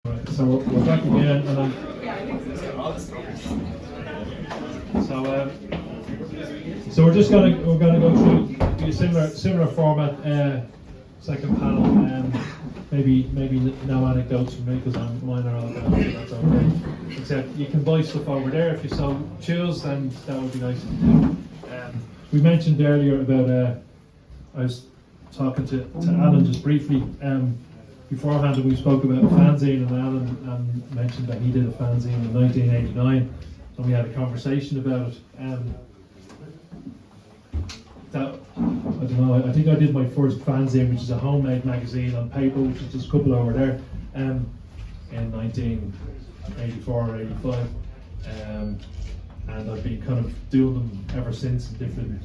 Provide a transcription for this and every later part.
Right, so we're back again, and so we're gonna go through a similar format. Second panel, maybe no anecdotes from me because mine are all gone. That's okay. Except you can buy stuff over there if you so choose, then that would be nice to do. We mentioned earlier about I was talking to Alan just briefly. Beforehand, we spoke about a fanzine, and Alan mentioned that he did a fanzine in 1989, and we had a conversation about it. That, I don't know, I think I did my first fanzine, which is a homemade magazine on paper, which is just a couple over there, in 1984 or 85. And I've been kind of doing them ever since in different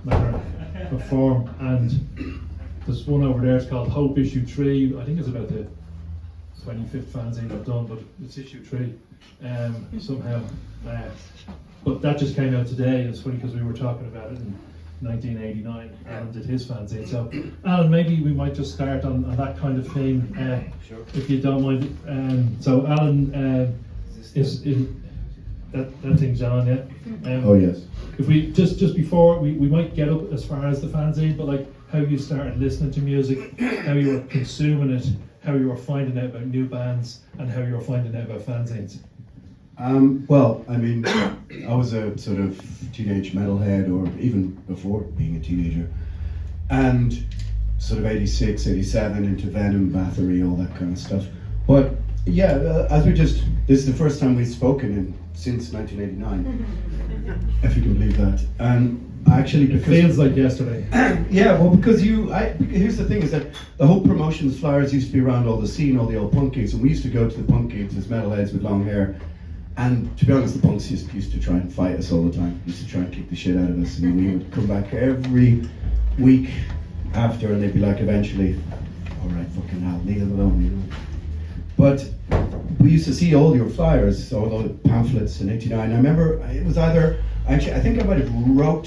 manner of form. And there's one over there, it's called Hope Issue 3. I think it's about the 25th fanzine I've done, but it's issue 3 somehow. But that just came out today. It's funny because we were talking about it in 1989. Alan did his fanzine. So, Alan, maybe we might just start on that kind of thing, sure. if you don't mind. So, Alan is that thing's on, yeah? Oh, yes. If we just before we might get up as far as the fanzine, but like how you started listening to music, how you were consuming it, how you were finding out about new bands, and how you were finding out about fanzines. Well, I mean, I was a sort of teenage metalhead, or even before being a teenager, and sort of 86, 87 into Venom, Bathory, all that kind of stuff. But yeah, this is the first time we've spoken since 1989, if you can believe that. And actually, It feels like yesterday. yeah, well, because here's the thing is that the whole promotions flyers used to be around all the scene, all the old punk gigs, and we used to go to the punk gigs as metalheads with long hair. And to be honest, the punks used to try and fight us all the time. Used to try and kick the shit out of us, and we would come back every week after, and they'd be like, eventually, all right, fucking hell, leave them alone, you know. But we used to see all your flyers, all the pamphlets in '89. I remember it was either I think I might have written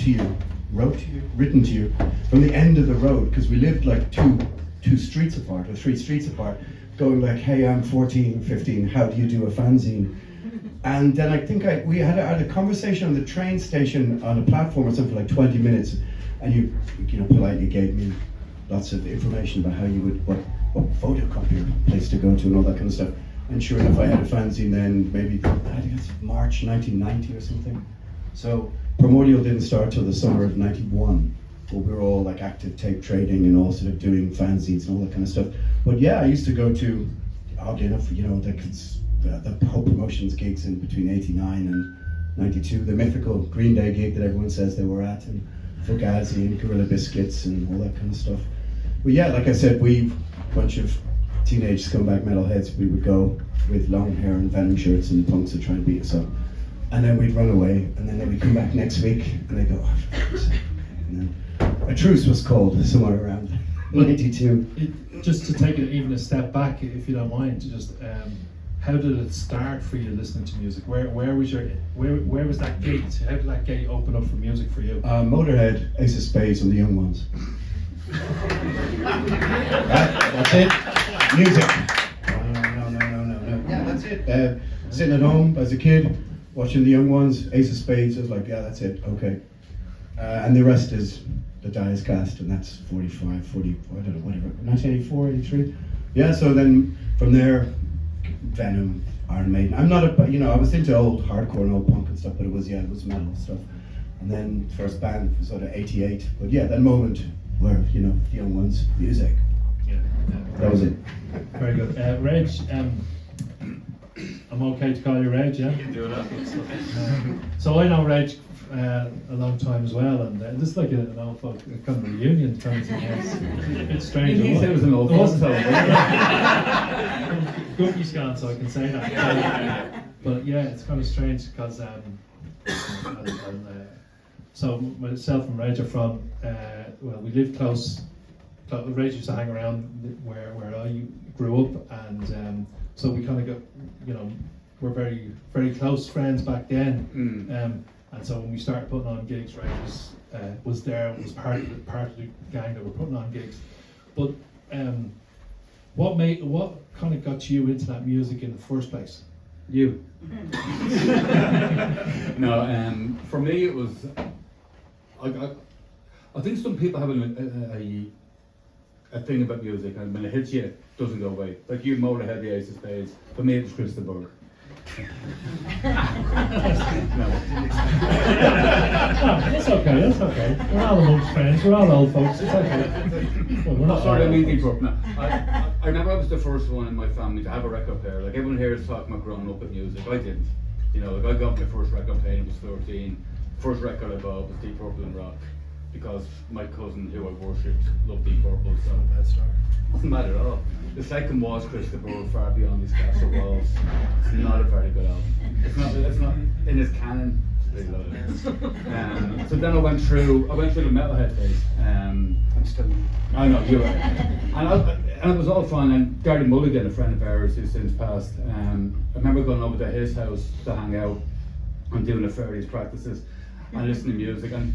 to you from the end of the road, because we lived like two streets apart or 3 streets apart, going like, hey, I'm 14, 15. How do you do a fanzine? And then I think we had a conversation on the train station on a platform or something, like 20 minutes, and you politely gave me lots of information about how you would, what photocopier place to go to and all that kind of stuff. And sure enough, I had a fanzine then, maybe I think it's March 1990 or something. So Primordial didn't start till the summer of '91, but we were all like active tape trading and all sort of doing fanzines and all that kind of stuff. But yeah, I used to go to, oddly enough, the whole promotions gigs in between '89 and '92, the mythical Green Day gig that everyone says they were at, and Fugazi and Gorilla Biscuits and all that kind of stuff. But yeah, like I said, we bunch of teenage scumbag metalheads, we would go with long hair and Venom shirts, and punks would try and beat us up. And then we'd run away, and then we'd come back next week, and they'd go, oh, for fuck's sake. And then a truce was called somewhere around '92. Just to take it even a step back, if you don't mind, just how did it start for you listening to music? Where was that gate? How did that gate open up for music for you? Motorhead, Ace of Spades, and the Young Ones. That's it. Music. No. Yeah, that's it. Sitting at home as a kid, watching the Young Ones, Ace of Spades. I was like, yeah, that's it. Okay. And the rest is the Dias Cast, and that's 45, 40, I don't know, whatever. 1984, 83. Yeah. So then from there, Venom, Iron Maiden. I'm not I was into old hardcore and old punk and stuff, but it was metal stuff. And then first band was sort of '88. But yeah, that moment where the Young Ones, music. Yeah. That was it. Very good. Reg, I'm okay to call you Reg, yeah? You can do that. So I know Reg a long time as well, and this is like an old folk kind of reunion kind of thing. It's strange. He said it was an old folk. Guppy scan, so I can say that. But yeah, it's kind of strange because so myself and Reg are from, we live close. Reg used to hang around where I grew up, and so we kind of got, we're very, very close friends back then. And so when we started putting on gigs, Reg was part of the gang that were putting on gigs. But What kind of got you into that music in the first place? You. No, for me it was. I think some people have a thing about music, and when it hits you, it doesn't go away. Like you, Motorhead, the Ace of Spades. For me, it was Chris Dubh. No. That's okay. That's okay. We're all amongst friends. We're all old folks. It's okay. Well, we're not. Sorry, I all mean old Deep folks. Purple. No. I remember I was the first one in my family to have a record player. Like everyone here is talking about growing up with music. I didn't. You know, like I got my first record player when I was 13. First record I bought was Deep Purple and Rock, because my cousin who I worshipped loved Deep Purple. So Bad story. doesn't matter at all. The second was Chris Dubh, Far Beyond These Castle Walls. It's not a very good album. It's not in his canon. It's pretty low. So then I went through the metalhead phase. I'm still. I know you were. And it was all fun. And Gary Mulligan, a friend of ours who's since passed, I remember going over to his house to hang out and doing the 30s practices and listening to music. And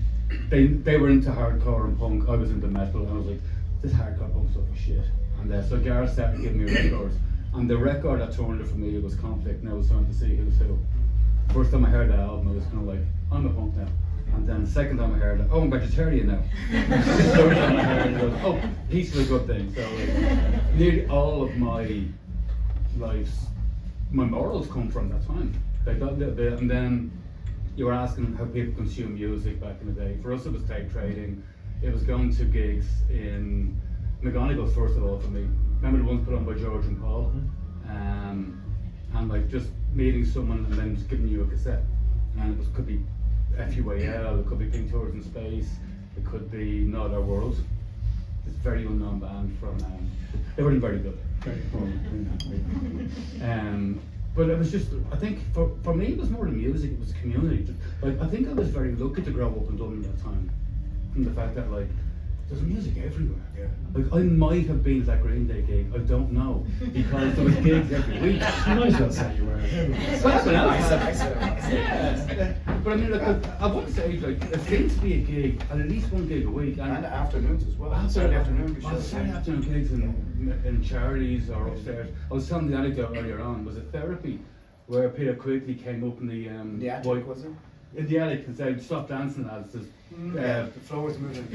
they were into hardcore and punk. I was into metal. And I was like, this hardcore punk stuff is shit. And so Gareth started giving me records, and the record that turned it for me was Conflict, and I was trying to see who's who. First time I heard that album, I was kind of like, I'm a punk now. And then the second time I heard it, oh, I'm vegetarian now. The third time I heard it, I was, oh, peace is a good thing. So nearly all of my life's, my morals come from that time. Like that little bit, and then you were asking how people consume music back in the day. For us, it was tape trading. It was going to gigs in McGonagall, first of all, for me. Remember the ones put on by George and Paul? And like just meeting someone and then just giving you a cassette. And it could be FUAL, it could be Pink Tours in Space, it could be Not Our World. This very unknown band from, they weren't very good. But it was just, I think for me it was more the music, it was the community. Like I think I was very lucky to grow up in Dublin at that time. From the fact that like, there's music everywhere. Yeah. Like I might have been at that Green Day gig, I don't know, because there was gigs every week. You might as well say you were. But I mean, like I want to say, like there seems to be a gig, at least one gig a week, And afternoons as well. Saturday afternoon. Saturday afternoon gigs in charities or upstairs. I was telling the anecdote earlier on. Was it therapy where Peter Quigley came up in the The attic, was it? in the attic and said, "Stop dancing, lads." The floor was moving.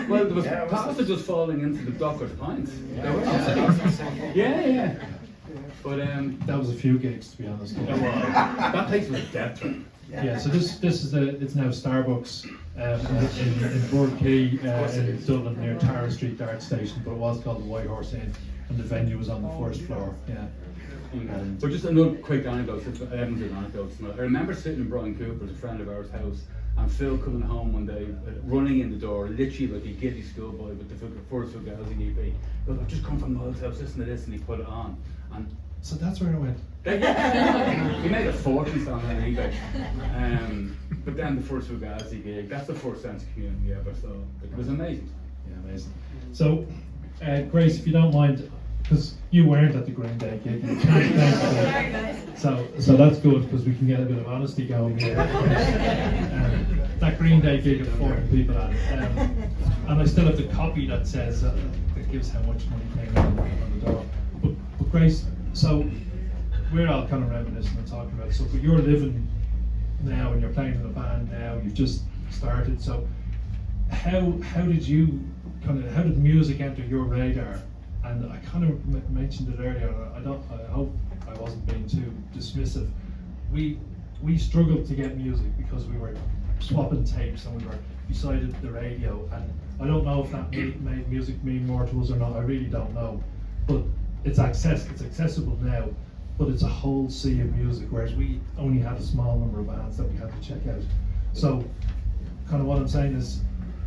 Well, there was Yeah, passages just falling into the Docker's pints. Yeah, I was the same. Yeah. But That was a few gigs, to be honest. that place was a death trap. Yeah, so this is it's now Starbucks in Burke Quay in Dublin near Tara Street Dart Station, but it was called the White Horse Inn, and the venue was on the first floor. Yeah. But just another quick anecdote, Evans did anecdotes. I remember sitting in Brian Cooper's, a friend of ours, house, and Phil coming home one day, running in the door, literally like a giddy schoolboy with the first Fugazi EP. He goes, "I've just come from Noel's house, listen to this," and he put it on. And So that's where it went. he made a fortune on that eBay. But then the first Fugazi gig, that's the first sense of community ever saw. It was amazing. Yeah, amazing. So, Grace, if you don't mind, because you weren't at the Green Day gig, you can't so that's good because we can get a bit of honesty going here. That Green Day gig had 40 people at it, and I still have the copy that says that gives how much money came in on the door. But Grace, so we're all kind of reminiscing and talking about stuff, but you're living now and you're playing in a band now. You've just started. So how did music enter your radar? And I kind of mentioned it earlier. I hope I wasn't being too dismissive. We struggled to get music because we were swapping tapes and we were beside the radio. And I don't know if that made music mean more to us or not. I really don't know. But it's accessible now. But it's a whole sea of music, whereas we only had a small number of bands that we had to check out. So, kind of what I'm saying is,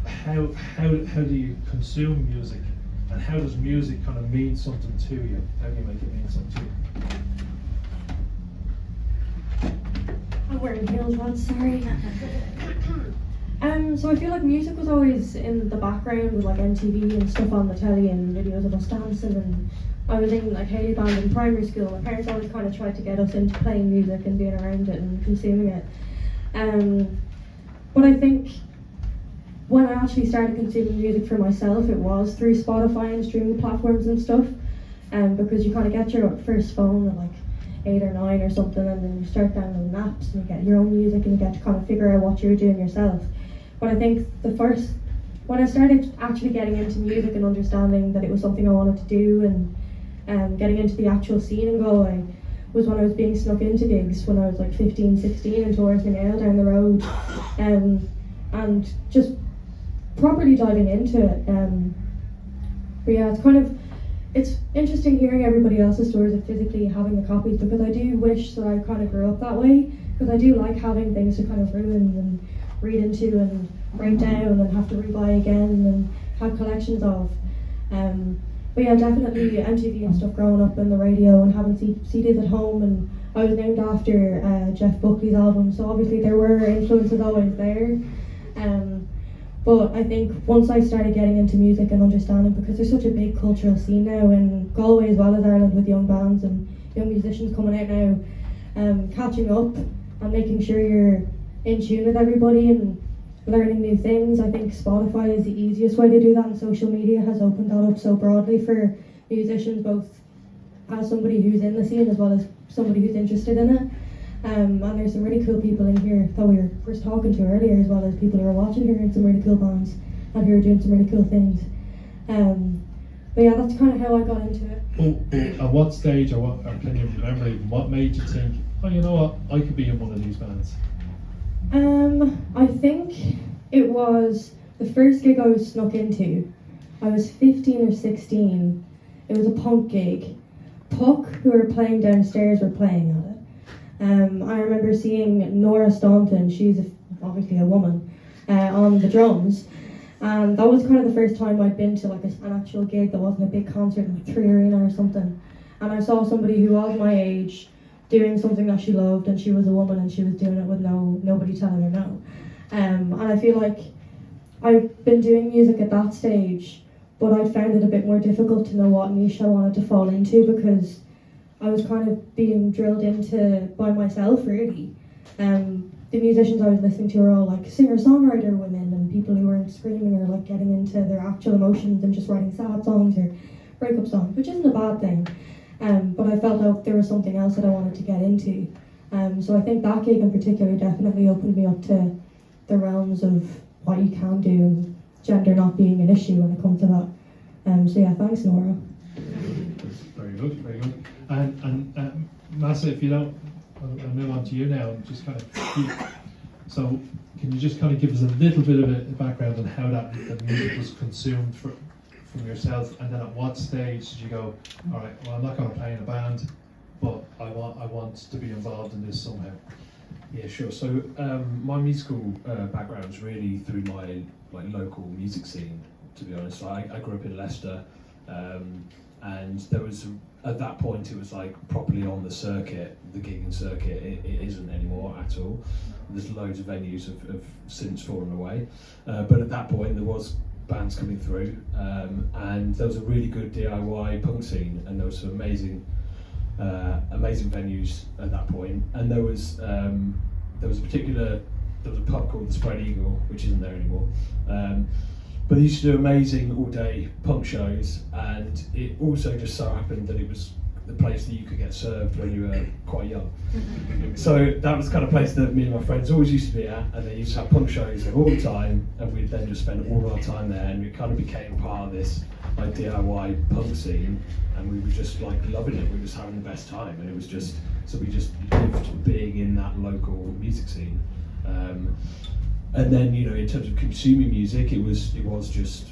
how do you consume music? And how does music kind of mean something to you? How do you make it mean something to you? I'm wearing heels once, sorry. So I feel like music was always in the background with like MTV and stuff on the telly and videos of us dancing, and I was in like Haley band in primary school. My parents always kind of tried to get us into playing music and being around it and consuming it. But I think when I actually started consuming music for myself, it was through Spotify and streaming platforms and stuff. because you kind of get your first phone at like 8 or 9 or something, and then you start downloading apps and you get your own music and you get to kind of figure out what you're doing yourself. But I think when I started actually getting into music and understanding that it was something I wanted to do, and getting into the actual scene in Galway, was when I was being snuck into gigs when I was like 15, 16 and towards Mease down the road, and just properly diving into it. But yeah, it's interesting hearing everybody else's stories of physically having the copies, because I do wish that I kind of grew up that way, because I do like having things to kind of ruin and read into and break down and have to rebuy again and have collections of. But yeah, definitely MTV and stuff growing up and the radio and having CDs at home, and I was named after Jeff Buckley's album, so obviously there were influences always there. But I think once I started getting into music and understanding, because there's such a big cultural scene now in Galway as well as Ireland, with young bands and young musicians coming out now, catching up and making sure you're in tune with everybody and learning new things. I think Spotify is the easiest way to do that, and social media has opened that up so broadly for musicians, both as somebody who's in the scene as well as somebody who's interested in it. And there's some really cool people in here that we were first talking to earlier, as well as people who are watching here, and some really cool bands and who are doing some really cool things. But yeah, that's kind of how I got into it. At what stage, or can you remember even what made you think, oh, you know what, I could be in one of these bands? I think it was the first gig I was snuck into. I was 15 or 16. It was a punk gig. Puck, who were playing downstairs, were playing at it. I remember seeing Nora Staunton, she's obviously a woman, on the drums. And that was kind of the first time I'd been to like an actual gig that wasn't a big concert in like 3 Arena or something. And I saw somebody who was my age doing something that she loved, and she was a woman and she was doing it with nobody telling her no. And I feel like I've been doing music at that stage, but I found it a bit more difficult to know what niche I wanted to fall into, because I was kind of being drilled into by myself, really. The musicians I was listening to were all like singer-songwriter women and people who weren't screaming or like getting into their actual emotions and just writing sad songs or breakup songs, which isn't a bad thing. But I felt like there was something else that I wanted to get into. So I think that gig in particular definitely opened me up to the realms of what you can do, and gender not being an issue when it comes to that. So yeah, thanks, Nora. Very good, very good. And Massa, if you don't, I'll move on to you now. And just kind of so can you just kind of give us a little bit of a background on how that music was consumed from yourself, and then at what stage did you go, all right, well, I'm not going to play in a band, but I want to be involved in this somehow? Yeah, sure. So my musical background is really through my local music scene, to be honest. So I grew up in Leicester, and there was, at that point, it was like properly on the circuit, the gigging circuit. It isn't anymore at all. There's loads of venues have since fallen away, but at that point there was bands coming through, and there was a really good DIY punk scene, and there was some amazing venues at that point. And there was a pub called the Spread Eagle, which isn't there anymore. But they used to do amazing all-day punk shows, and it also just so happened that it was the place that you could get served when you were quite young. So that was the kind of place that me and my friends always used to be at, and they used to have punk shows there all the time, and we'd then just spend all our time there, and we kind of became part of this like DIY punk scene, and we were just like loving it. We were just having the best time, and it was just, so we just lived being in that local music scene. And then, you know, in terms of consuming music, it was just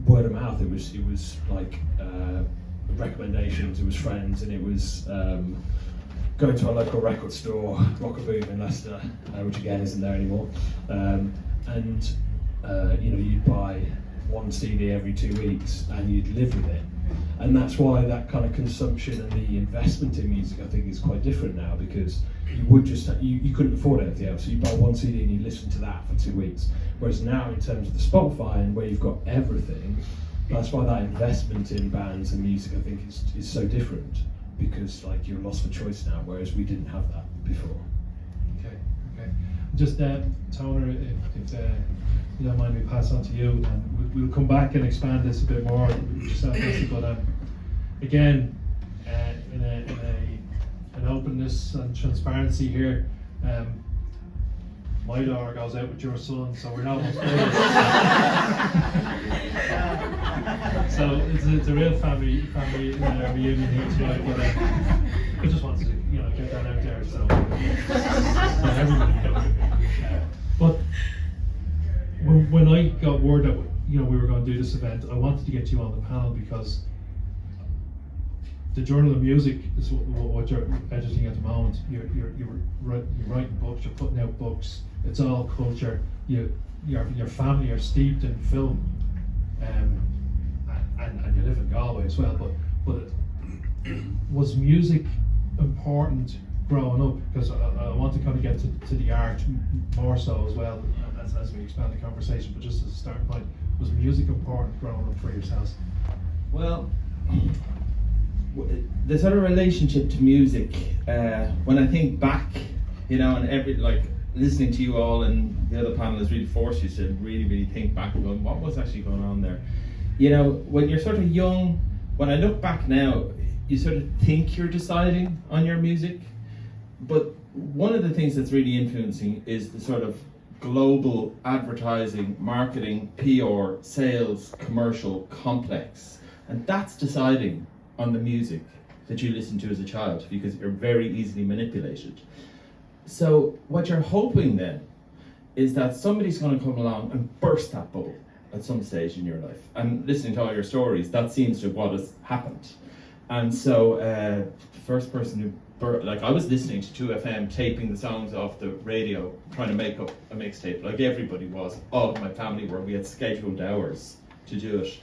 word of mouth. It was like recommendations. It was friends, and it was going to our local record store, Rock-A-Boom in Leicester, which again isn't there anymore. And you know, you'd buy one CD every 2 weeks, and you'd live with it. And that's why that kind of consumption and the investment in music, I think, is quite different now, because you would just you couldn't afford anything else. So you buy one CD and you listen to that for 2 weeks. Whereas now, in terms of the Spotify and where you've got everything, that's why that investment in bands and music, I think, is so different, because like you're lost for choice now, whereas we didn't have that before. Okay. Just Toner, if you don't mind, we pass on to you, and we'll come back and expand this a bit more yourself, but again, openness and transparency here. My daughter goes out with your son, so we're not almost so it's a real family reunion here tonight. But I just wanted to get that out there so everybody knows. But when I got word that we were going to do this event, I wanted to get you on the panel because the Journal of Music is what you're editing at the moment. You're writing books, you're putting out books. It's all culture. Your family are steeped in film, and you live in Galway as well. But was music important growing up? Because I want to kind of get to the art more so as well as we expand the conversation. But just as a starting point, was music important growing up for yourselves? Well, the sort of relationship to music, when I think back, and listening to you all and the other panelists really forced you to really think back and go, what was actually going on there? When you're sort of young, when I look back now, you sort of think you're deciding on your music, but one of the things that's really influencing is the sort of global advertising, marketing, PR, sales, commercial complex, and that's deciding on the music that you listen to as a child, because you're very easily manipulated. So what you're hoping then is that somebody's going to come along and burst that bubble at some stage in your life. And listening to all your stories, that seems to what has happened. And so the first person who I was listening to 2FM, taping the songs off the radio, trying to make up a mixtape, like everybody was. All of my family were. We had scheduled hours to do it.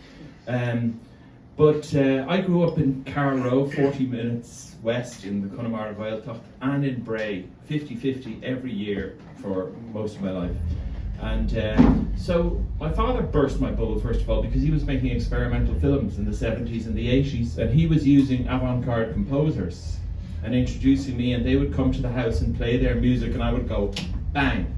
But I grew up in Carrow, 40 minutes west in the Connemara of Gaeltacht, and in Bray, 50-50 every year for most of my life. And so my father burst my bubble, first of all, because he was making experimental films in the 70s and the 80s, and he was using avant-garde composers and introducing me, and they would come to the house and play their music, and I would go, bang,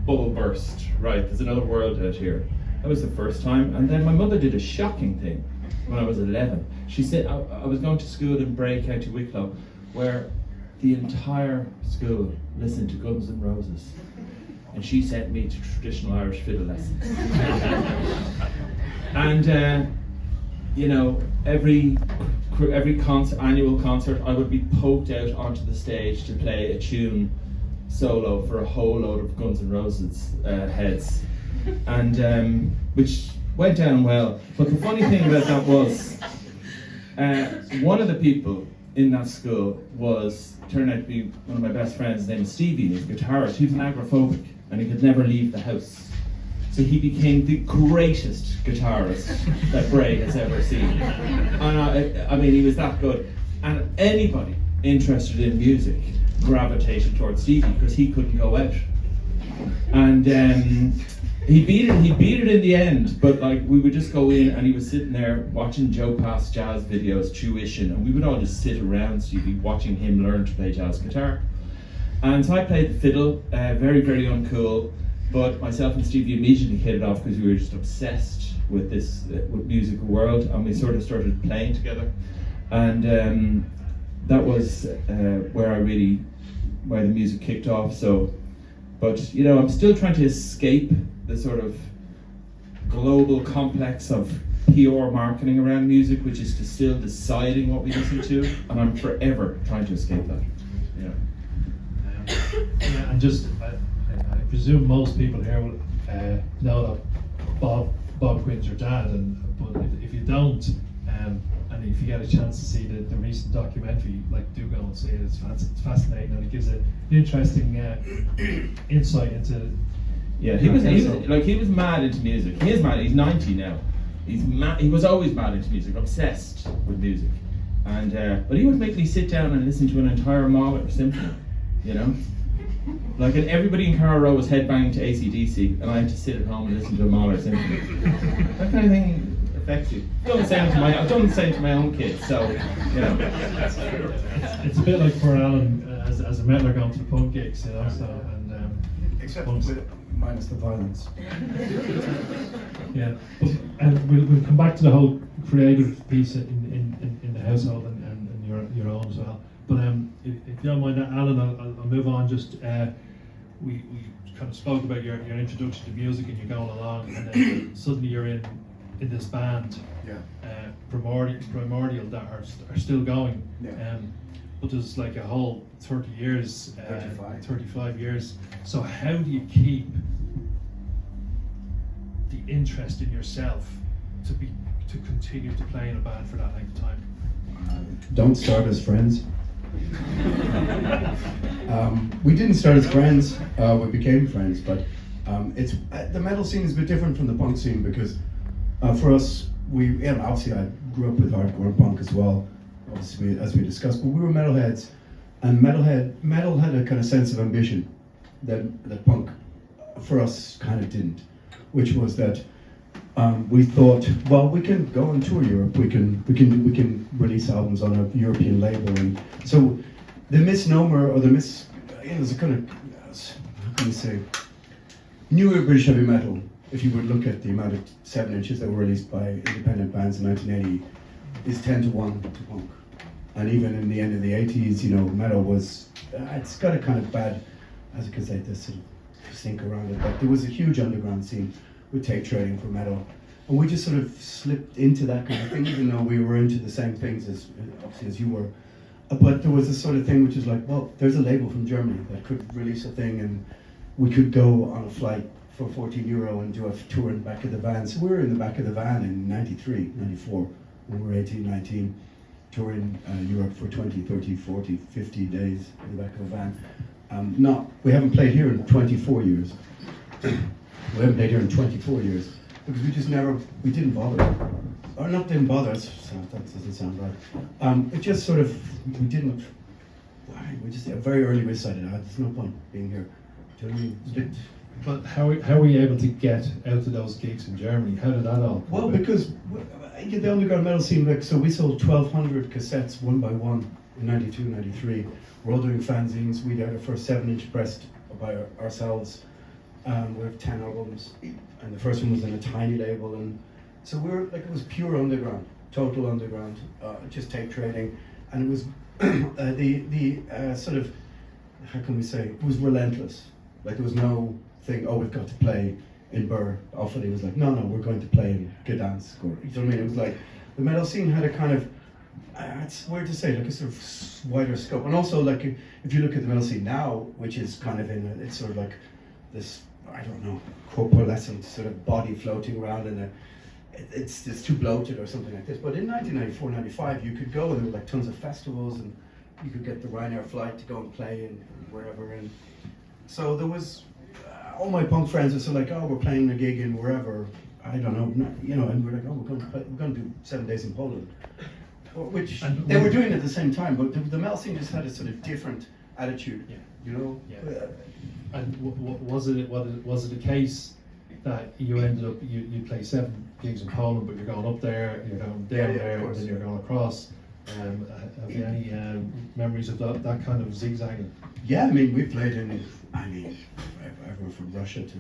bubble burst, right, there's another world out here. That was the first time. And then my mother did a shocking thing when I was 11. She said, I was going to school in Bray, County Wicklow, where the entire school listened to Guns N' Roses. And she sent me to traditional Irish fiddle lessons. And every annual concert, I would be poked out onto the stage to play a tune solo for a whole load of Guns N' Roses heads, and which went down well. But the funny thing about that was, one of the people in that school turned out to be one of my best friends. His name is Stevie. He was a guitarist. He was an agoraphobic, and he could never leave the house. So he became the greatest guitarist that Bray has ever seen. And I mean, he was that good. And anybody interested in music gravitated towards Stevie because he couldn't go out. And he beat it in the end, but we would just go in and he was sitting there watching Joe Pass jazz videos, tuition, and we would all just sit around Stevie watching him learn to play jazz guitar. And so I played the fiddle, very, very uncool, but myself and Stevie immediately hit it off because we were just obsessed with this with musical world, and we sort of started playing together. And that was where the music kicked off. So, but I'm still trying to escape the sort of global complex of PR marketing around music, which is to still deciding what we listen to, and I'm forever trying to escape that. Yeah, and just I presume most people here will know that Bob Quinn's your dad, but if you don't, and if you get a chance to see the recent documentary, do go and see it. It's fascinating, and it gives an interesting insight into. Yeah, he was mad into music. He is mad. He's 90 now. He's mad. He was always mad into music, obsessed with music, and but he would make me sit down and listen to an entire Mahler symphony, and everybody in Carrow was headbanging to AC/DC, and I had to sit at home and listen to a Mahler symphony. That kind of thing affects you. I've done the same to my own kids, so It's a bit like for Alan as a metaler going to the punk gigs, So Except minus the violence. Yeah, and we'll come back to the whole creative piece in the household and your own as well. But if you don't mind, Alan, I'll move on. Just we kind of spoke about your introduction to music and you're going along, and then suddenly you're in this band, Primordial, that are still going. Yeah. But there's like a whole 30 years, 35 years. So how do you keep the interest in yourself to continue to play in a band for that length of time? Don't start as friends. We didn't start as friends. We became friends, but it's the metal scene is a bit different from the punk scene because for us, obviously I grew up with hardcore and punk as well, obviously as we discussed. But we were metalheads, and metal had a kind of sense of ambition that punk for us kind of didn't, which was that. We thought, well, we can go on tour Europe. We can release albums on a European label, and so the misnomer or there's a kind of how can we say newer British heavy metal. If you would look at the amount of 7-inches that were released by independent bands in 1980, is 10-1 to punk, and even in the end of the 80s, metal was it's got a kind of bad, as you could say, this sort of stink around it. But there was a huge underground scene with tape trading for metal, and we just sort of slipped into that kind of thing, even though we were into the same things as obviously as you were. But there was this sort of thing which is like, well, there's a label from Germany that could release a thing, and we could go on a flight for €14 and do a tour in the back of the van. So we were in the back of the van in 93, 94, when we were 18, 19, touring Europe for 20, 30, 40, 50 days in the back of a van. We haven't played here in 24 years. We haven't played here in 24 years because we didn't bother. Or not didn't bother, that doesn't sound right. It just sort of, we just very early we decided, there's no point being here. Do you know what I mean? It's a bit. But how were you able to get out to those gigs in Germany? How did that all come Well, about? because the underground metal scene, so we sold 1,200 cassettes one by one in 92, 93. We're all doing fanzines. We had our first 7-inch pressed by ourselves. We have 10 albums, and the first one was in a tiny label, and so we were like, it was pure underground, total underground, just tape trading, and it was the sort of, how can we say, it was relentless. Like there was no thing, we've got to play in Burr. Often it was like, no, we're going to play in Gdansk, or you know what I mean? It was like the metal scene had a kind of, it's weird to say, like a sort of wider scope, and also like if you look at the metal scene now, which is kind of it's sort of like this, I don't know, corpulescent sort of body floating around in it's too bloated or something like this. But in 1994, 95, you could go and there were like tons of festivals, and you could get the Ryanair flight to go and play in wherever. And so there was, all my punk friends were sort of like, we're playing a gig in wherever, I don't know, and we're like, we're going to do 7 days in Poland. Which they were doing at the same time, but the metal scene just had a sort of different attitude, Yeah. And was it a case that you ended up you play 7 gigs in Poland, but you're going up there, you're going down there, and then you're going across? Have you any memories of that kind of zigzagging? Yeah, I mean, we played in, everywhere from Russia to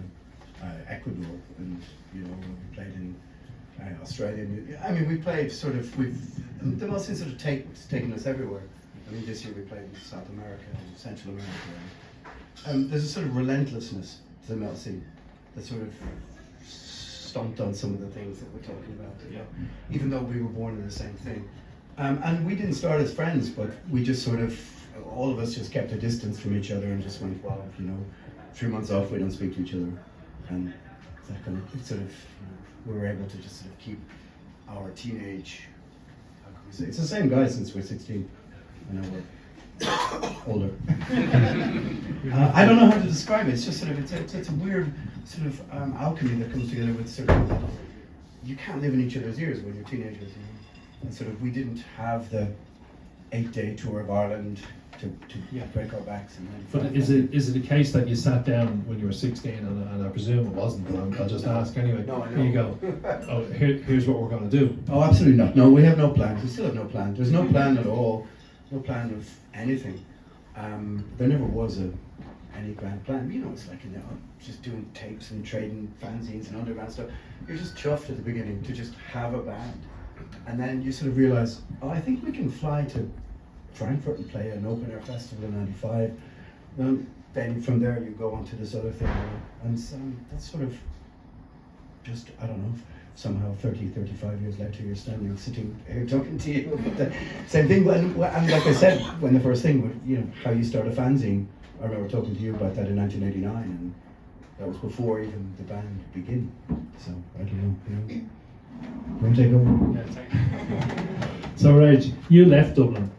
Ecuador, and we played in Australia. I mean, we played the metal scene sort of taken us everywhere. I mean, this year we played in South America and Central America. There's a sort of relentlessness to the metal scene that sort of stomped on some of the things that we're talking about. Even though we were born in the same thing. And we didn't start as friends, but we just sort of, all of us just kept a distance from each other and just went, 3 months off, we don't speak to each other. And that kind of, we were able to just sort of keep our teenage, how can we say, it's the same guy since we're 16. I know we're older. I don't know how to describe it. It's just sort of it's a weird sort of alchemy that comes together with sort of, you can't live in each other's ears when you're teenagers. And sort of we didn't have the 8-day tour of Ireland to break our backs. But is it a case that you sat down when you were 16, and I presume it wasn't, but I'll just ask anyway. No, I know. Here you go. Here's what we're going to do. Oh, absolutely not. No, we have no plan. We still have no plan. There's no plan at all. No plan of anything. There never was any grand plan. It's like just doing tapes and trading fanzines and underground stuff. You're just chuffed at the beginning to just have a band, and then you sort of realize, I think we can fly to Frankfurt and play an open air festival in '95. And then from there you go on to this other thing, and that's sort of just, I don't know, somehow 35 years later you're standing sitting here talking to you about the same thing. And like I said, when the first thing was, you know, how you start a fanzine, I remember talking to you about that in 1989, and that was before even the band begin. So I don't know, you know. You want to take over? Yeah, take So Reg, you left Dublin.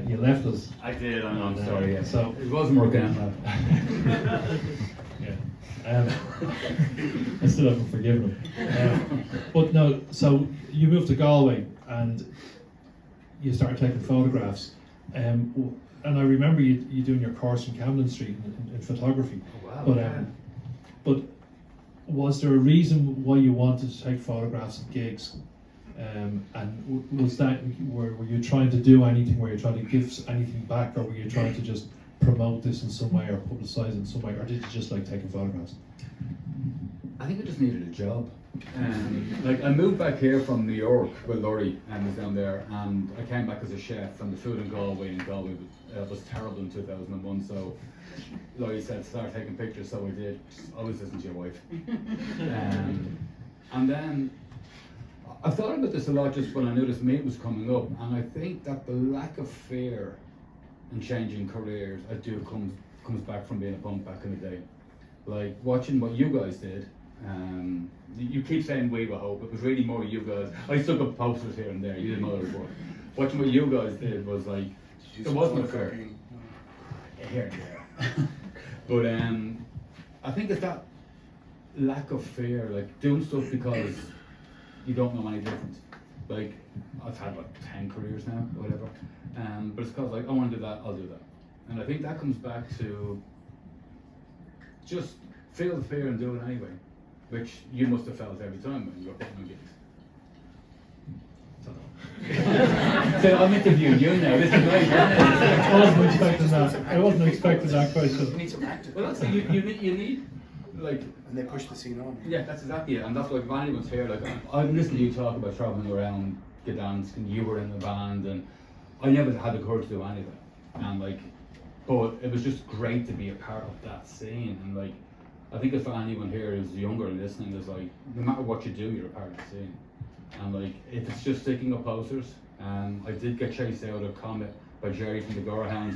You left us. I did, I'm sorry. Yeah. So It wasn't working out. yeah. I still haven't forgiven him. But no, so you moved to Galway and you started taking photographs. And I remember you doing your course in Camden Street in photography. Oh, wow. But was there a reason why you wanted to take photographs of gigs? And was that, were you trying to do anything, were you trying to give anything back, or were you trying to just promote this in some way or publicise it in some way, or did you just like taking photographs? I think I just needed a job. Like I moved back here from New York with Laurie and was down there, and I came back as a chef, and the food in Galway was terrible in 2001. So Laurie said start taking pictures, so I did. Just always listen to your wife. And then I thought about this a lot just when I knew this meet was coming up, and I think that the lack of fear in changing careers comes back from being a punk back in the day. Like watching what you guys did. You keep saying we were hope, it was really more you guys. I stuck up posters here and there, you did other work. Watching what you guys did was like, there wasn't a fair. Here and there. But I think it's that lack of fear, like doing stuff because you don't know any different. Like, I've had like 10 careers now, or whatever. But it's because like, I want to do that, I'll do that. And I think that comes back to just feel the fear and do it anyway, which you must have felt every time when you were putting on gigs. So I'm interviewing you now. This is great. I wasn't expecting that. I wasn't expecting that You question. need some active. Well, that's you need like. And they push the scene on. Yeah, that's exactly it. And that's like if anyone's here, like I've listened to you talk about travelling around Gdansk, and you were in the band, and I never had the courage to do any of it. And like, but it was just great to be a part of that scene. And like, I think if anyone here is younger and listening, there's like, no matter what you do, you're a part of the scene. And like, if it's just sticking up posters, and I did get chased out of Comet by Jerry from the Gorehounds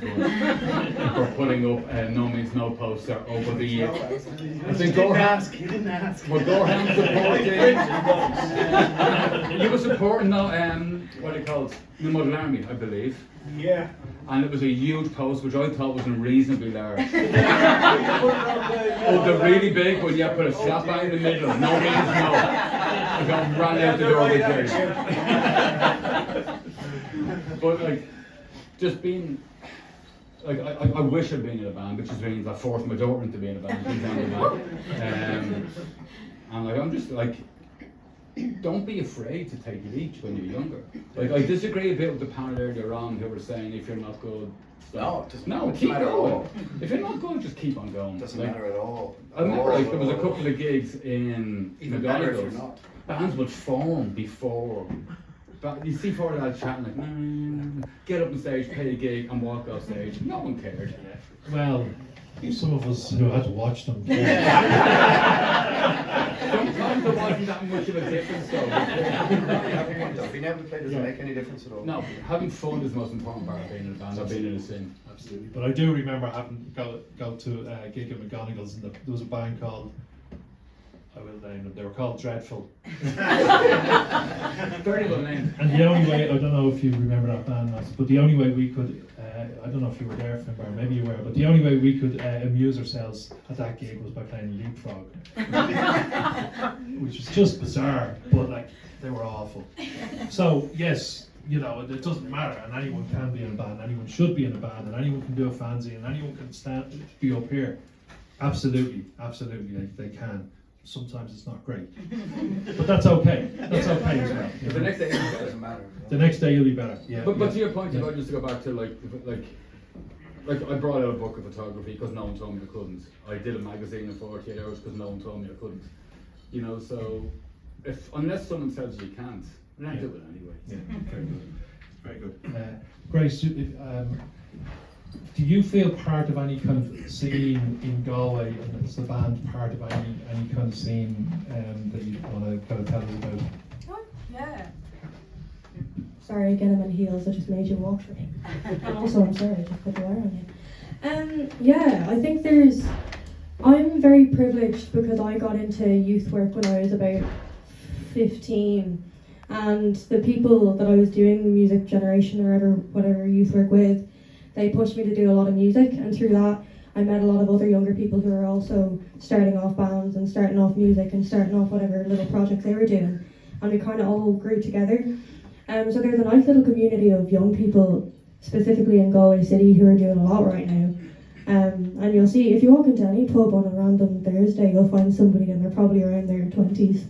for putting up No Means No poster over the I think Gorehounds. You didn't ask. Well, Gorehounds supporting. You were supporting what it called the Model Army, I believe. Yeah. And it was a huge post, which I thought was unreasonably large. Oh, the really big one, you put a slap bang in the middle, no means no. I got ran out the door with Jerry. But like, just being, like, I wish I'd been in a band, which just means I forced my daughter into being in a band. And like, I'm just like, don't be afraid to take leads when you're younger. Like, I disagree a bit with the panel earlier on who were saying if you're not good, stop. No, it doesn't keep matter at going. all. If you're not good, just keep on going. It doesn't Like, matter at all. I remember like there was a couple of gigs in Even better if you're McDonald's. not. Bands would form before. But you see four lads chatting like, get up on stage, pay a gig, and walk off stage. No one cared. Well, some of us who had to watch them. Sometimes there wasn't that much of a difference though. Having fun though. Being able to play doesn't make any difference at all. No, having fun is the most important part of being in a band or being in a scene. Absolutely. But I do remember having go to a gig at McGonagall's, and there was a band called, I will name them, they were called Dreadful. Very well named. And the only way, I don't know if you remember that band, but the only way we could, I don't know if you were there, Finn, or maybe you were, but the only way we could amuse ourselves at that gig was by playing Leapfrog. Which was just bizarre, but like, they were awful. So, yes, you know, it doesn't matter, and anyone can be in a band, anyone should be in a band, and anyone can do a fanzine, and anyone can be up here. Absolutely, they can. Sometimes it's not great, but that's okay. That's okay as well. But the next day It doesn't matter. The next day you'll be better. Yeah. But yeah. to your point Yeah. about just to go back to like I brought out a book of photography because no one told me I couldn't. I did a magazine in 48 hours because no one told me I couldn't. You know, so unless someone tells you can't, then do it anyway. Yeah, very good. Very good. Grace, do you feel part of any kind of scene in Galway, and is the band part of any kind of scene that you want to kind of tell us about? Oh, yeah. Sorry again, I'm in heels, I just made you walk for me. And also, I'm sorry, I just put the wire on you. Yeah, I think I'm very privileged because I got into youth work when I was about 15, and the people that I was doing music generation or whatever youth work with, they pushed me to do a lot of music, and through that I met a lot of other younger people who are also starting off bands and starting off music and starting off whatever little projects they were doing, and we kind of all grew together. So there's a nice little community of young people, specifically in Galway City, who are doing a lot right now. And you'll see, if you walk into any pub on a random Thursday, you'll find somebody and they're probably around their 20s.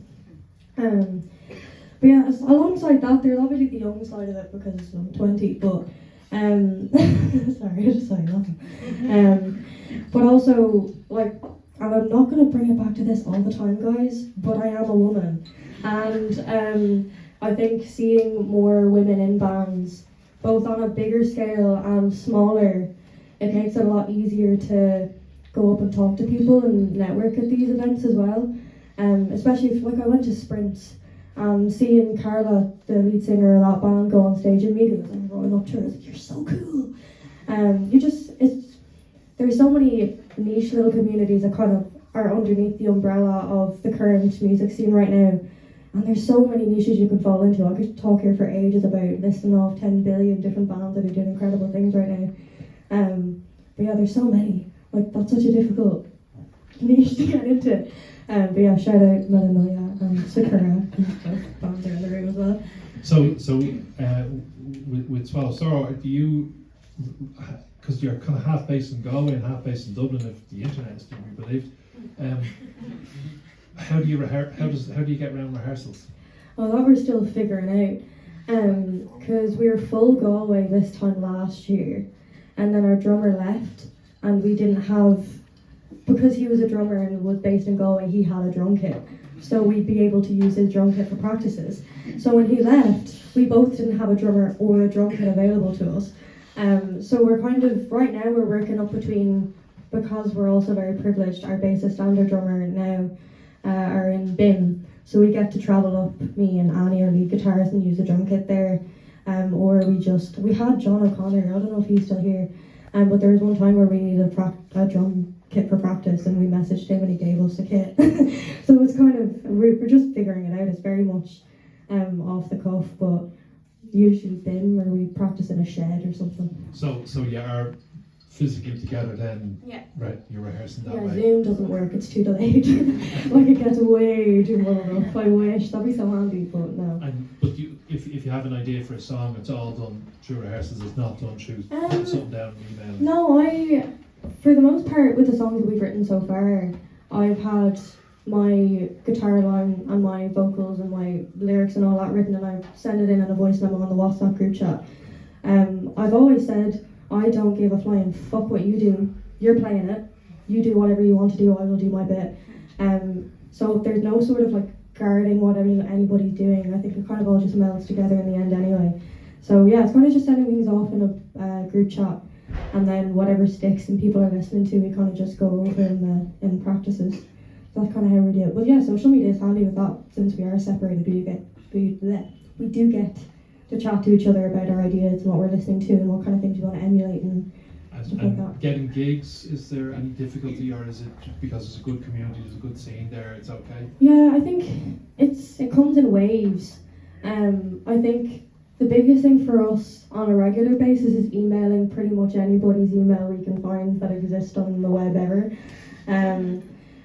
But yeah, alongside that, there's obviously the young side of it because I'm 20, but sorry, I just saw you laughing. But also, like, and I'm not going to bring it back to this all the time, guys, but I am a woman. And I think seeing more women in bands, both on a bigger scale and smaller, it makes it a lot easier to go up and talk to people and network at these events as well. Especially if, like, I went to Sprints, and seeing Carla, the lead singer of that band, go on stage immediately, and rolling up to her, I was like, "You're so cool." There's so many niche little communities that kind of are underneath the umbrella of the current music scene right now, and there's so many niches you can fall into. I could talk here for ages about listing off 10 billion different bands that are doing incredible things right now. But yeah, there's so many. Like, that's such a difficult niche to get into. But yeah, shout out Melanoia and Sakura, and both bands are in the room as well. So with Swallow Sorrow, do you, because you're kind of half based in Galway and half based in Dublin, if the internet is to be believed, how do you get around rehearsals? Well, that we're still figuring out, because we were full Galway this time last year, and then our drummer left, and we didn't have, because he was a drummer and was based in Galway, he had a drum kit, so we'd be able to use his drum kit for practices. So when he left, we both didn't have a drummer or a drum kit available to us. So we're kind of, right now we're working up between, because we're also very privileged, our bassist and our drummer now are in BIM, so we get to travel up, me and Annie, our lead guitarist, and use the drum kit there. Or we had John O'Connor, I don't know if he's still here, but there was one time where we needed a drum kit for practice, and we messaged him and he gave us a kit. So it's kind of, we're just figuring it out. It's very much off the cuff, but usually BIM, or we practice in a shed or something. So you are physically together then? Yeah. Right, you're rehearsing that Yeah, way. Zoom doesn't work, it's too delayed. Like, it gets way too muddled up. I wish, that'd be so handy, but no. But if you have an idea for a song, it's all done through rehearsals, it's not done through putting something down and emailing? No, for the most part, with the songs that we've written so far, I've had my guitar line and my vocals and my lyrics and all that written, and I send it in a voice memo on the WhatsApp group chat. I've always said, I don't give a flying fuck what you do. You're playing it. You do whatever you want to do, I will do my bit. So there's no sort of like guarding what anybody's doing. I think it kind of all just melts together in the end anyway. So yeah, it's kind of just sending things off in a group chat, and then whatever sticks and people are listening to, we kind of just go over in practices. So that's kind of how we do it. But yeah, social media is handy with that, since we are separated. We do get to chat to each other about our ideas and what we're listening to and what kind of things we want to emulate and stuff like that. Getting gigs, is there any difficulty, or is it because it's a good community, there's a good scene there, it's okay? Yeah, I think it comes in waves. I think the biggest thing for us on a regular basis is emailing pretty much anybody's email we can find that exists on the web ever.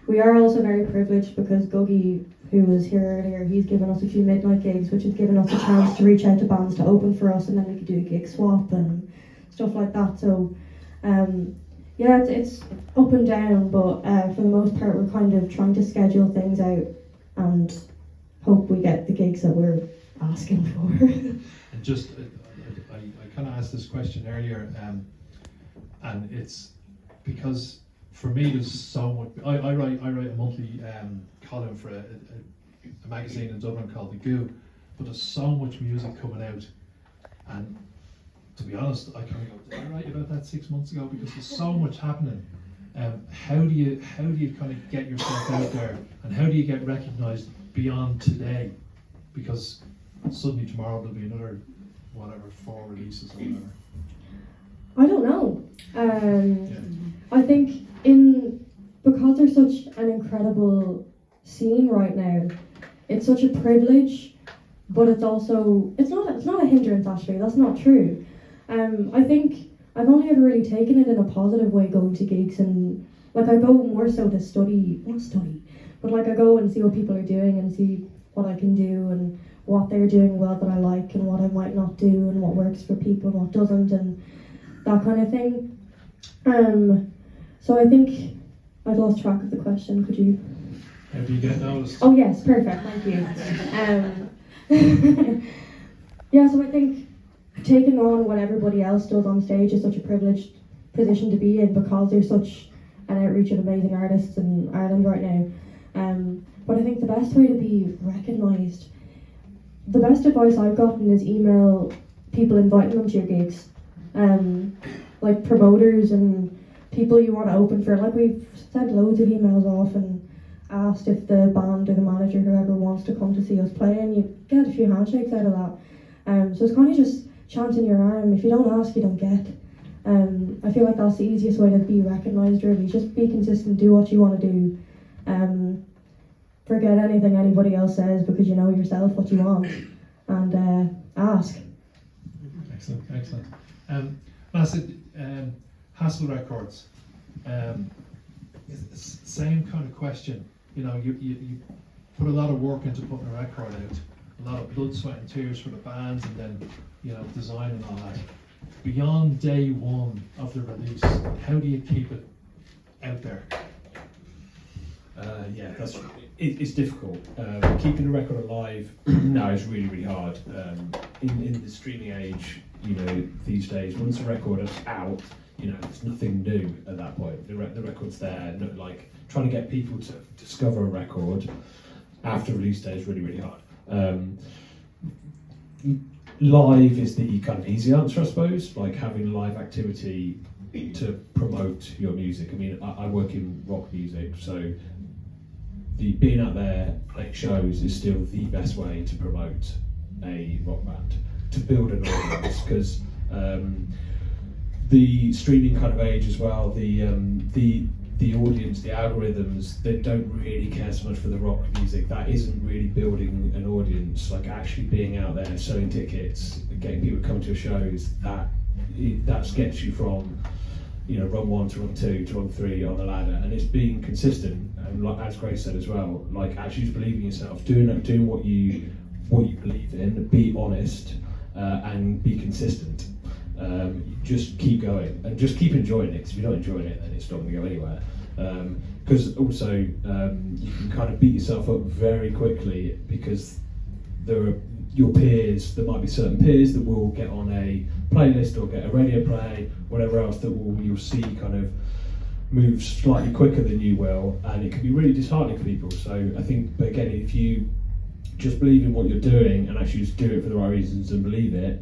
We are also very privileged because Gugai, who was here earlier, he's given us a few midnight gigs, which has given us a chance to reach out to bands to open for us, and then we could do a gig swap and stuff like that. So yeah, it's up and down, but for the most part we're kind of trying to schedule things out and hope we get the gigs that we're asking for. And just, I kind of asked this question earlier, and it's because for me there's so much. I write a monthly column for a magazine in Dublin called The Goo, but there's so much music coming out, and to be honest, I kind of go, did I write about that 6 months ago? Because there's so much happening. How do you kind of get yourself out there, and how do you get recognised beyond today? Because suddenly tomorrow there'll be another, whatever, 4 releases or whatever. I don't know. I think because there's such an incredible scene right now, it's such a privilege, but it's also it's not a hindrance actually. That's not true. I think I've only ever really taken it in a positive way, going to gigs, and like I go more so to not study, but like I go and see what people are doing and see what I can do and what they're doing well that I like and what I might not do and what works for people and what doesn't and that kind of thing. So I think I've lost track of the question. Could you? How do you get noticed? Oh yes, perfect. Thank you. Yeah, so I think taking on what everybody else does on stage is such a privileged position to be in because there's such an outreach of amazing artists in Ireland right now. But I think the best way to be recognised, the best advice I've gotten is email people inviting them to your gigs. Like promoters and people you want to open for. Like we've sent loads of emails off and asked if the band or the manager, whoever wants to come to see us play, and you get a few handshakes out of that. So it's kind of just chancing your arm. If you don't ask, you don't get. I feel like that's the easiest way to be recognised really. Just be consistent, do what you want to do. Forget anything anybody else says because you know yourself what you want, and ask. Excellent. Hassel Records. Same kind of question. You know, you put a lot of work into putting a record out, a lot of blood, sweat and tears for the bands, and then, you know, design and all that. Beyond day one of the release, how do you keep it out there? Yeah, it's difficult. Keeping a record alive now is really, really hard. In the streaming age, you know, these days, once a record is out, you know, there's nothing new at that point. The record's there. Like trying to get people to discover a record after release day is really, really hard. Live is the kind of easy answer, I suppose. Like having live activity to promote your music. I mean, I work in rock music, so being out there playing shows is still the best way to promote a rock band, to build an audience, because the streaming kind of age as well, the audience, the algorithms, they don't really care so much for the rock music. That isn't really building an audience. Like actually being out there, selling tickets, getting people to come to your shows, that gets you from, you know, run 1 to run 2 to run 3 on the ladder, and it's being consistent. And like as Grace said as well, like actually just believing in yourself, doing what you believe in, be honest, and be consistent. Just keep going and just keep enjoying it, because if you're not enjoying it, then it's not going to go anywhere. Because also you can kind of beat yourself up very quickly, because there are your peers, there might be certain peers that will get on a playlist or get a radio play, whatever else, that you'll see kind of move slightly quicker than you will, and it can be really disheartening for people. So I think, but again, if you just believe in what you're doing and actually just do it for the right reasons and believe it,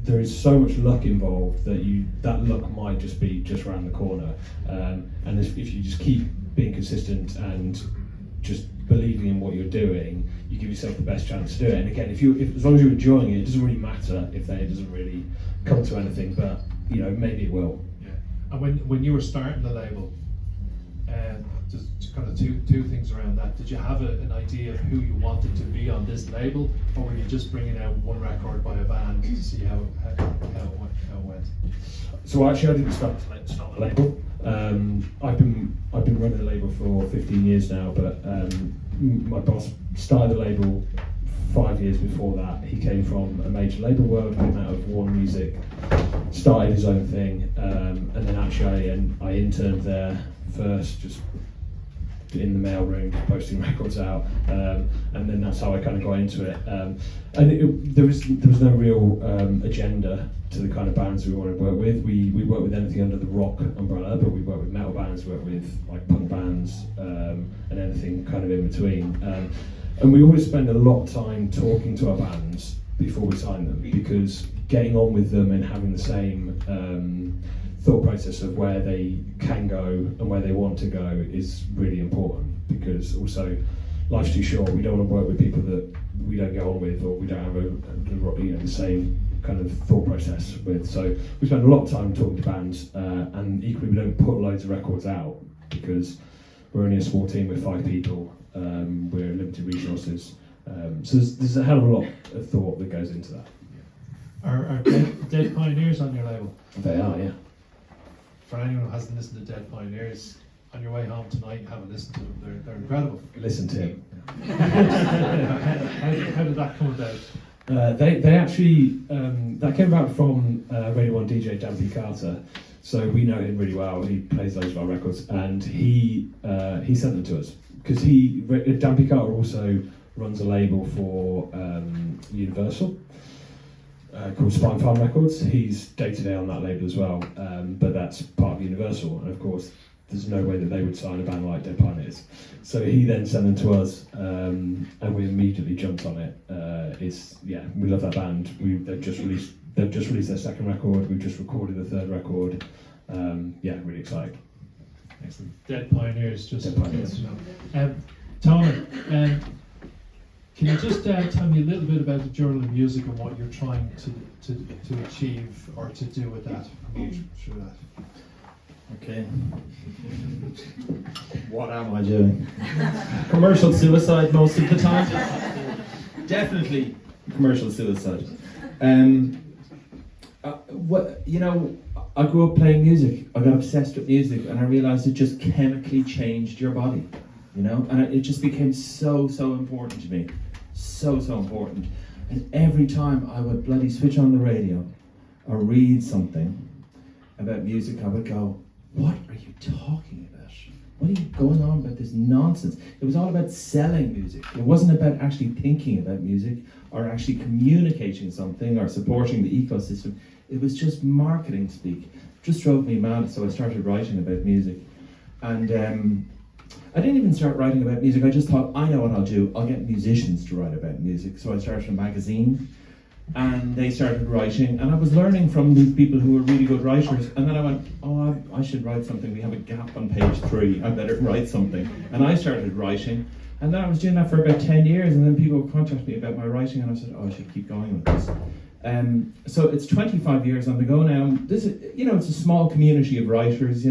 there is so much luck involved that luck might just be just around the corner. And if you just keep being consistent and just believing in what you're doing, you give yourself the best chance to do it. And again, if as long as you're enjoying it, it doesn't really matter if it doesn't really come to anything, but you know, maybe it will. Yeah. And when you were starting the label, just kind of two things around that. Did you have an idea of who you wanted to be on this label, or were you just bringing out one record by a band to see how it went? So actually, I didn't start the label. I've been running the label for 15 years now, but my boss started the label 5 years before that. He came from a major label world, came out of Warner Music, started his own thing, and then actually I interned there first, just in the mailroom, posting records out, and then that's how I kind of got into it. And there was no real agenda to the kind of bands we wanted to work with. We work with anything under the rock umbrella, but we work with metal bands, we work with like punk bands, and anything kind of in between. And we always spend a lot of time talking to our bands before we sign them, because getting on with them and having the same thought process of where they can go and where they want to go is really important, because also life's too short. We don't want to work with people that we don't get on with, or we don't have the same kind of thought process with. So we spend a lot of time talking to bands, and equally we don't put loads of records out because we're only a small team with 5 people. We're limited resources, so there's a hell of a lot of thought that goes into that. Are Dead Pioneers on your label? They are, yeah. For anyone who hasn't listened to Dead Pioneers, on your way home tonight, have a listen to them. They're incredible. Listen to him. How did that come about? They actually that came about from Radio 1 DJ Dan P. Carter. So we know him really well. He plays loads of our records, and he sent them to us because Dan P. Carter also runs a label for Universal called Spine Farm Records. He's day-to-day on that label as well, but that's part of Universal, and of course there's no way that they would sign a band like Dead Pioneers. So he then sent them to us, and we immediately jumped on it. We love that band. They've just released their second record. We've just recorded the third record. Really excited. Excellent. Dead Pioneers, just Dead Pioneers. Torann, can you just tell me a little bit about the Journal of Music and what you're trying to achieve or to do with that, promote through that? Okay. What am I doing? Commercial suicide most of the time. Definitely commercial suicide. I grew up playing music. I got obsessed with music, and I realised it just chemically changed your body. And it just became so important to me. So important. And every time I would bloody switch on the radio or read something about music, I would go, what are you talking about? What are you going on about this nonsense? It was all about selling music. It wasn't about actually thinking about music or actually communicating something or supporting the ecosystem. It was just marketing speak. It just drove me mad, so I started writing about music. And I didn't even start writing about music. I just thought, I know what I'll do. I'll get musicians to write about music. So I started a magazine, and they started writing, and I was learning from these people who were really good writers. And then I went, I should write something. We have a gap on page 3. I better write something. And I started writing, and then I was doing that for about 10 years, and then people would contact me about my writing, and I said, I should keep going with this. So it's 25 years on the go now. This is, it's a small community of writers,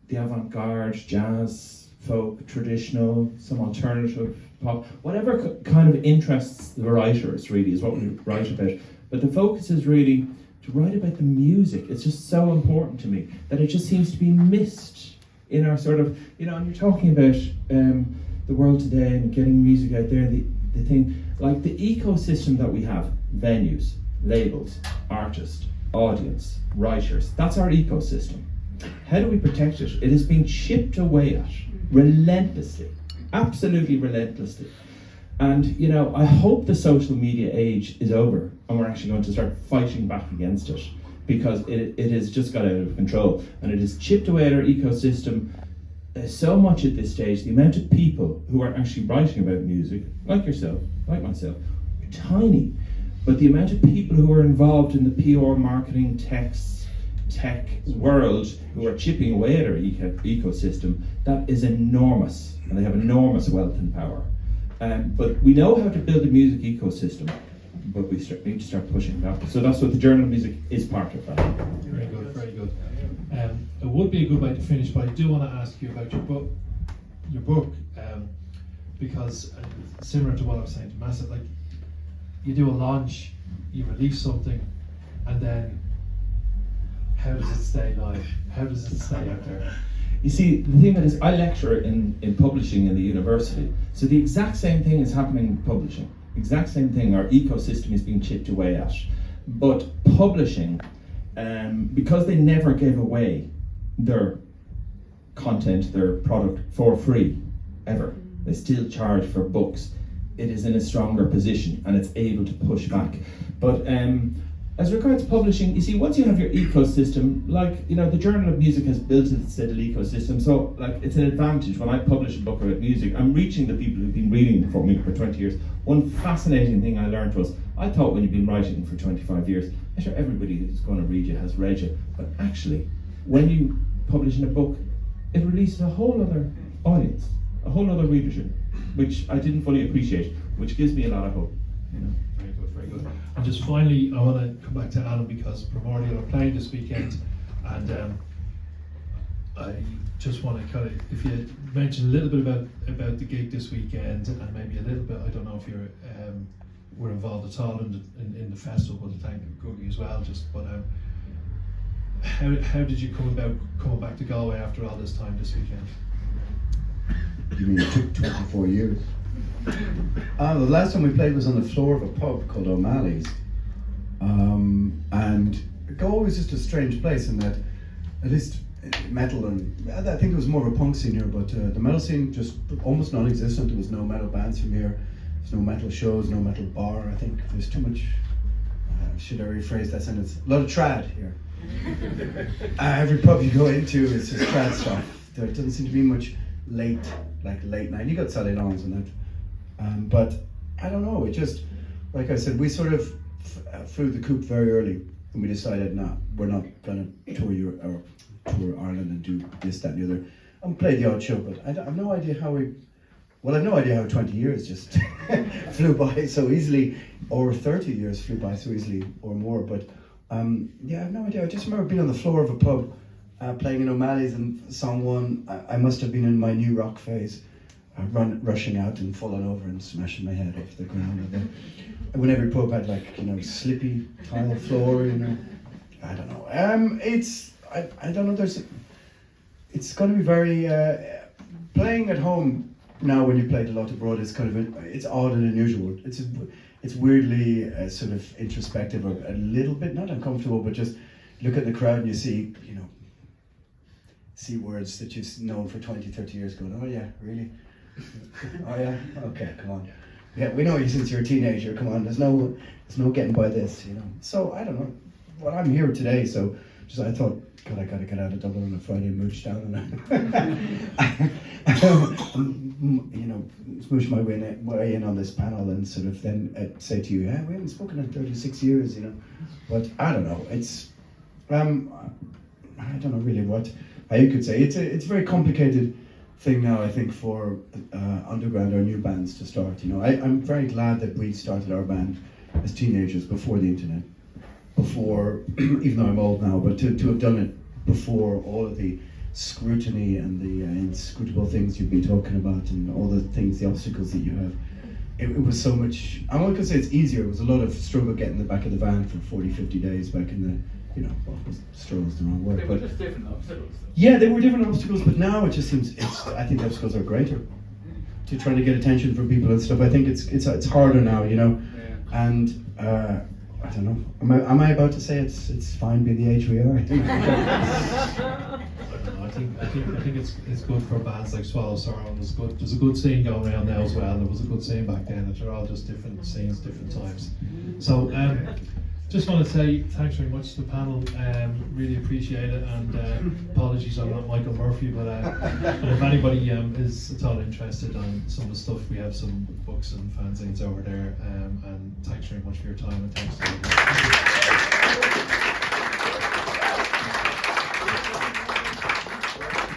the avant-garde, jazz, folk, traditional, some alternative pop, whatever kind of interests the writers really is what we write about. But the focus is really to write about the music. It's just so important to me that it just seems to be missed in our sort of, and you're talking about the world today and getting music out there, the thing, like the ecosystem that we have, venues, labels, artists, audience, writers, that's our ecosystem. How do we protect it? It is being chipped away at relentlessly, absolutely relentlessly. And I hope the social media age is over and we're actually going to start fighting back against it, because it has just got out of control and it has chipped away at our ecosystem so much at this stage. The amount of people who are actually writing about music, like yourself, like myself, are tiny. But the amount of people who are involved in the PR, marketing, tech world who are chipping away at our ecosystem, that is enormous, and they have enormous wealth and power. But we know how to build a music ecosystem, but we need to start pushing back. So that's what the Journal of Music is part of that. Very good, very good. It would be a good way to finish, but I do want to ask you about your book, because similar to what I was saying to Massa, like you do a launch, you release something, and then how does it stay live? How does it stay out there? You see, the thing is, I lecture in publishing in the university, so the exact same thing is happening in publishing. Exact same thing, our ecosystem is being chipped away at. But publishing, because they never gave away their content, their product for free, ever. They still charge for books. It is in a stronger position and it's able to push back. But as regards publishing, you see, once you have your ecosystem, like, you know, the Journal of Music has built its little ecosystem, so like it's an advantage when I publish a book about music. I'm reaching the people who've been reading for me for 20 years. One fascinating thing I learned was, I thought when you've been writing for 25 years, I'm sure everybody who's going to read you has read you, but actually, when you publish in a book, it releases a whole other audience, a whole other readership, which I didn't fully appreciate, which gives me a lot of hope. You know. Very good, very good. And just finally, I want to come back to Alan because Primordial are playing this weekend, and I just want to kind of, if you mention a little bit about the gig this weekend, and maybe a little bit, I don't know if you're were involved at all in the festival, but thank Gugai as well. Just but how did you come about coming back to Galway after all this time this weekend? You mean it took 24 years? The last time we played was on the floor of a pub called O'Malley's. And Galway was just a strange place in that, at least metal, and I think it was more of a punk scene here, but the metal scene just almost non-existent. There was no metal bands from here, there's no metal shows, no metal bar. I think there's too much, should I rephrase that sentence? A lot of trad here. Every pub you go into is just trad stuff. There doesn't seem to be much late night. You got Saturday Lawns and that. But I don't know, it just, like I said, we sort of flew the coop very early and we decided, we're not going to tour Ireland and do this, that and the other. And play the odd show, but I have no idea how I've no idea how 20 years just flew by so easily, or 30 years flew by so easily, or more. But yeah, I have no idea. I just remember being on the floor of a pub, playing in O'Malley's, and song one, I must have been in my new rock phase, rushing out and falling over and smashing my head off the ground. And when every pub had, like, you know, slippy tile floor, you know, I don't know. I don't know. It's going to be very playing at home now. When you played a lot abroad, it's kind of it's odd and unusual. It's weirdly sort of introspective, or a little bit not uncomfortable, but just look at the crowd and you see, you know, see words that you've known for 20, 30 years going, oh yeah, really? Oh yeah, okay, come on. Yeah, we know you since you're a teenager, come on, there's no getting by this, you know. So I don't know. Well, I'm here today, so just I thought, God, I gotta get out of Dublin on a Friday and mooch down and you know, smoosh my way in on this panel and sort of then say to you, yeah, we haven't spoken in 36 years, you know. But I don't know, it's I don't know really what you could say. It's a very complicated thing now, I think, for underground or new bands to start. You know, I'm very glad that we started our band as teenagers before the internet, before even though I'm old now, but to have done it before all of the scrutiny and the inscrutable things you've been talking about, and all the things, the obstacles that you have. It was so much. I'm not going to say it's easier. It was a lot of struggle getting in the back of the van for 40, 50 days back in the, you know, well, struggle's the wrong word, They but were just different obstacles. yeah, they were different obstacles, but now it just seems I think the obstacles are greater to trying to get attention from people and stuff. I think it's harder now, you know, Yeah. and I don't know. Am I about to say it's fine being the age we are? I think it's good for bands like Swallow Sorrow. There's a good scene going around now as well. There was a good scene back then. That they're all just different scenes, different times. So just want to say thanks very much to the panel. Really appreciate it, and apologies I'm not Michael Murphy, but if anybody is at all interested on some of the stuff, we have some books and fanzines over there. And thanks very much for your time, and thanks to everyone.